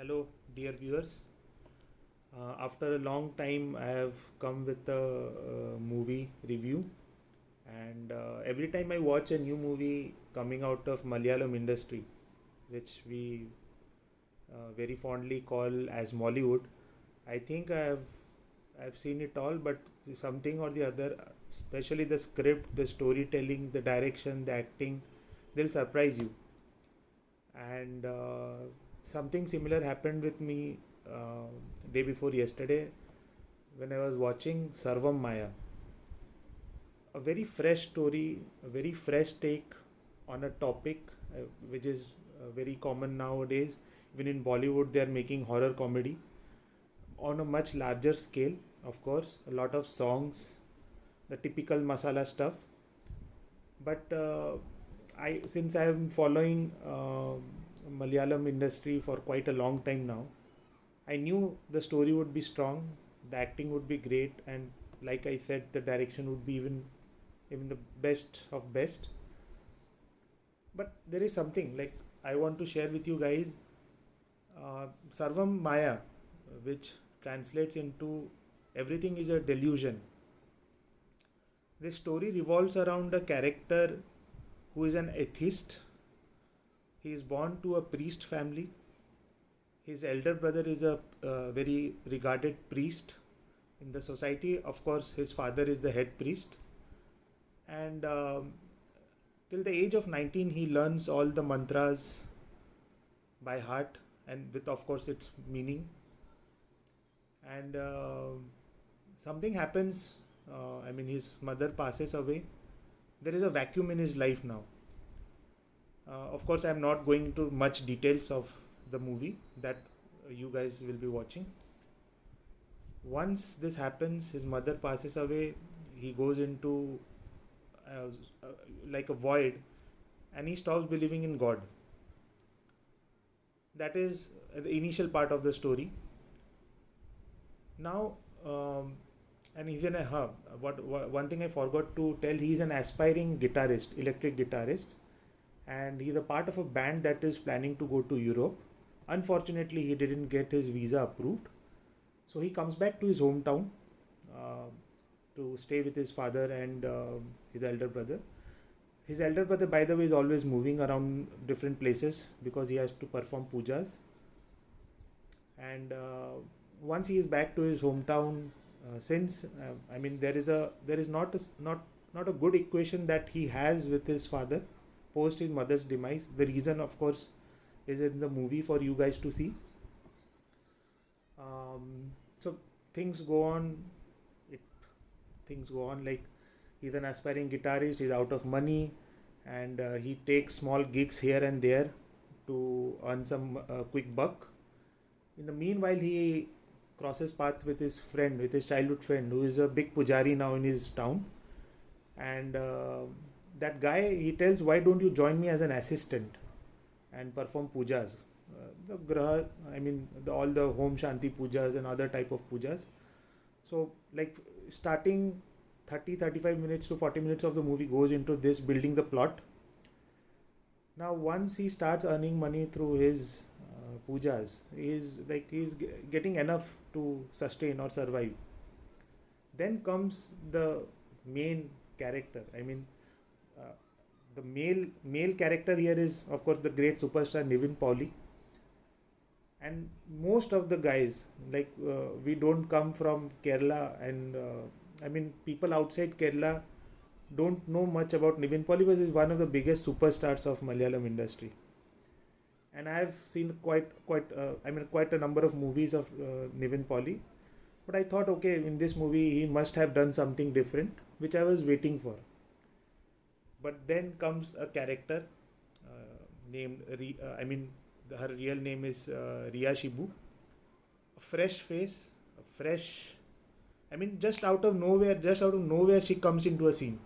Hello, dear viewers. After a long time, I have come with a movie review, and every time I watch a new movie coming out of Malayalam industry, which we very fondly call as Mollywood, I think I've seen it all, but something or the other, especially the script, the storytelling, the direction, the acting, they'll surprise you. And something similar happened with me day before yesterday when I was watching Sarvam Maya. A very fresh story, a very fresh take on a topic which is very common nowadays. Even in Bollywood, they are making horror comedy on a much larger scale. Of course, a lot of songs, the typical masala stuff. But I since I am following Malayalam industry for quite a long time now, I knew the story would be strong, the acting would be great, and like I said, the direction would be even the best of best. But there is something like I want to share with you guys. Sarvam Maya, which translates into everything is a delusion. This story revolves around a character who is an atheist. He is born to a priest family. His elder brother is a very regarded priest in the society. Of course, his father is the head priest. And till the age of 19, he learns all the mantras by heart and with, of course, its meaning. And something happens. His mother passes away. There is a vacuum in his life now. Of course, I am not going into much details of the movie that you guys will be watching. Once this happens, his mother passes away. He goes into uh, uh, like a void, and he stops believing in God. That is the initial part of the story. Now, and he's in a hub. What one thing I forgot to tell, he's an aspiring guitarist, electric guitarist, and he's a part of a band that is planning to go to Europe. Unfortunately, he didn't get his visa approved, so he comes back to his hometown uh, to stay with his father and his elder brother. His elder brother, by the way, is always moving around different places because he has to perform pujas. And once he is back to his hometown, since there is not a good equation that he has with his father post his mother's demise. The reason, of course, is in the movie for you guys to see. So things go on. It, things go on like he's an aspiring guitarist. He's out of money, and he takes small gigs here and there to earn some quick buck. In the meanwhile, he crosses path with his friend, with his childhood friend, who is a big pujari now in his town. And that guy, he tells, "Why don't you join me as an assistant and perform pujas?" The graha, all the home shanti pujas and other type of pujas. So, like starting 30-35 minutes to 40 minutes of the movie goes into this building the plot. Now, once he starts earning money through his pujas, he's getting enough to sustain or survive. Then comes the main character. Uh, the male character here is, of course, the great superstar Nivin Pauly. And most of the guys, we don't come from Kerala, and people outside Kerala don't know much about Nivin Pauly, because he's one of the biggest superstars of Malayalam industry. And I have seen quite a number of movies of Nivin Pauly. But I thought, okay, in this movie he must have done something different, which I was waiting for. But then comes a character named her real name is Ria Shibu. A fresh face, a fresh. Just out of nowhere, she comes into a scene.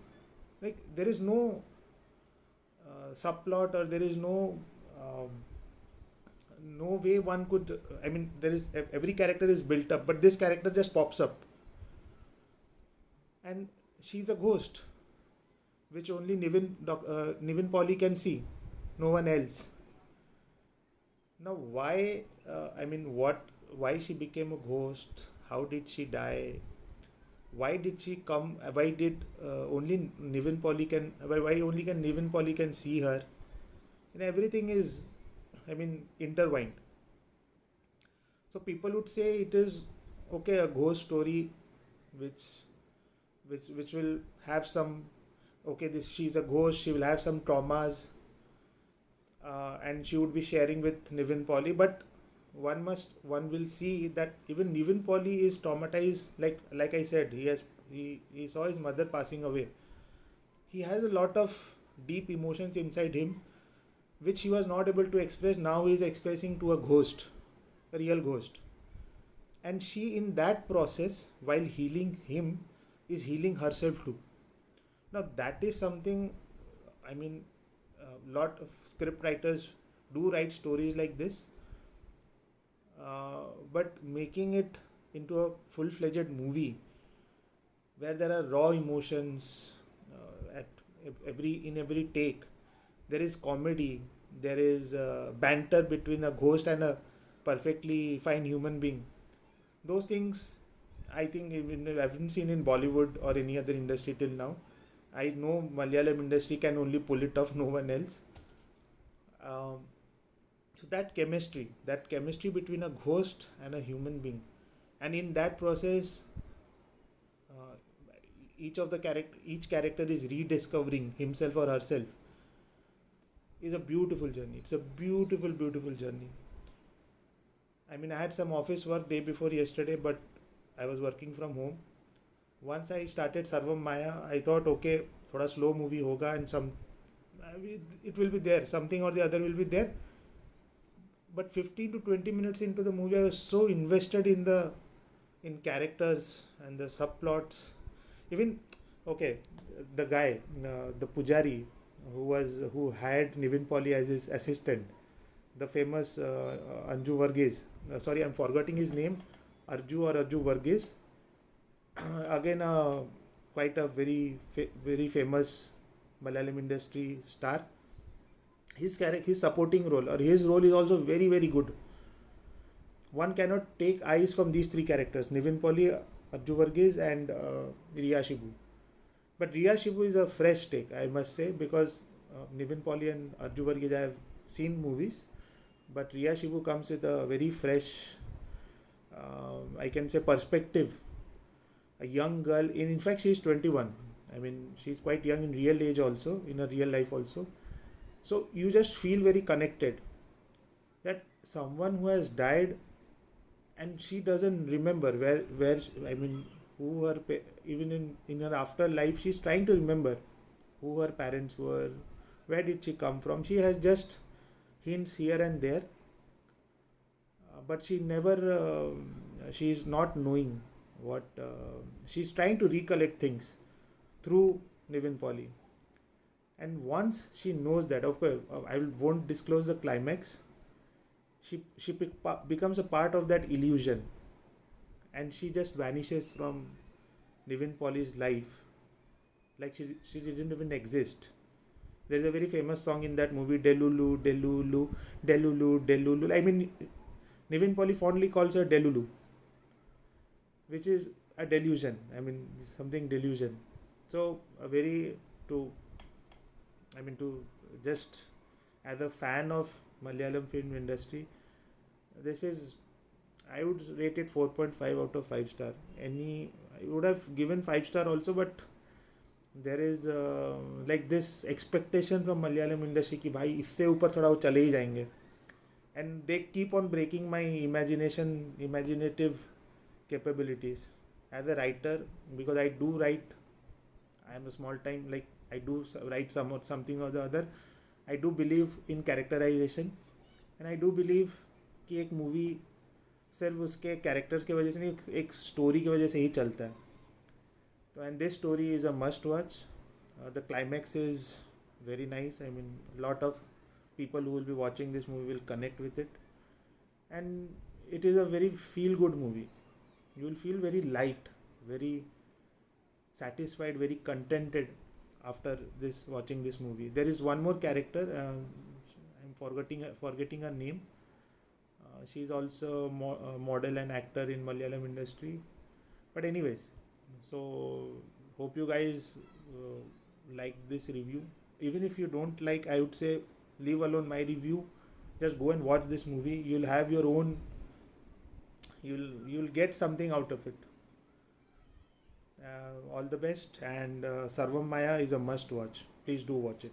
Like there is no subplot, or there is no way one could. There is every character is built up, but this character just pops up, and she's a ghost, which only Nivin Pauly can see, no one else. Now, why? What? Why she became a ghost? How did she die? Why did she come? Why did only Niven Polly can? Why only can Niven Polly can see her? And everything is, intertwined. So people would say it is okay, a ghost story, which which will have some, okay, this, she's a ghost, she will have some traumas, and she would be sharing with Niven Polly. But one will see that even Niven Polly is traumatized. Like I said, he saw his mother passing away. He has a lot of deep emotions inside him, which he was not able to express. Now he is expressing to a ghost, a real ghost. And she, in that process, while healing him, is healing herself too. Now that is something, I mean, a lot of script writers do write stories like this, but making it into a full-fledged movie where there are raw emotions, at every take, there is comedy, there is banter between a ghost and a perfectly fine human being. Those things, I think, even I haven't seen in Bollywood or any other industry till now. I know Malayalam industry can only pull it off, no one else. Um, so that chemistry between a ghost and a human being, and in that process, uh, each character is rediscovering himself or herself, is a beautiful journey. It's a beautiful, beautiful journey. I had some office work day before yesterday, but I was working from home. Once I started Sarvam Maya, I thought, okay, thoda slow movie hoga, and it will be there. Something or the other will be there. But 15 to 20 minutes into the movie, I was so invested in characters and the subplots. Even, okay, the guy, the Pujari, who hired Nivin Pauly as his assistant, the famous Anju Varghese. Sorry, I'm forgetting his name. Arju Varghese. Again, quite a very famous Malayalam industry star. His supporting role, or his role, is also very, very good. One cannot take eyes from these three characters: Nivin Pauly, Arju Varghese, and Riya Shibu. But Riya Shibu is a fresh take, I must say, because Nivin Pauly and Arju Varghese I have seen movies, but Riya Shibu comes with a very fresh, I can say, perspective. A young girl, in fact, she is 21. She's quite young in real age also, in her real life also. So you just feel very connected that someone who has died, and she doesn't remember where who her even in her afterlife, she's trying to remember who her parents were, where did she come from. She has just hints here and there, but she never, she is not knowing what, she's trying to recollect things through Nivin Pauly. And once she knows that, of course, won't disclose the climax. Becomes a part of that illusion, and she just vanishes from Nivin Pauly's life, like she didn't even exist. There's a very famous song in that movie, Delulu, Delulu, Delulu, Delulu. Nivin Pauly fondly calls her Delulu, which is a delusion. Something delusion. So, a very, to, to just, as a fan of Malayalam film industry, this is, I would rate it 4.5 out of 5 star. I would have given 5 star also, but there is like this expectation from Malayalam industry कि भाई इससे ऊपर थोड़ा वो चले ही जाएंगे, and they keep on breaking my imaginative capabilities as a writer, because I do write. I am a small time, like I do write something or the other. I do believe in characterization, and I do believe कि एक movie सिर्फ उसके characters की वजह से नहीं, एक story की वजह से ही चलता है. तो and this story is a must watch. The climax is very nice. Lot of people who will be watching this movie will connect with it, and it is a very feel good movie. You will feel very light, very satisfied, very contented after watching this movie. There is one more character, I'm forgetting her name. She's also a model and actor in Malayalam industry. But anyways, so hope you guys like this review. Even if you don't like, I would say leave alone my review. Just go and watch this movie. You'll have your own. You'll get something out of it. All the best, and Sarvam Maya is a must watch. Please do watch it.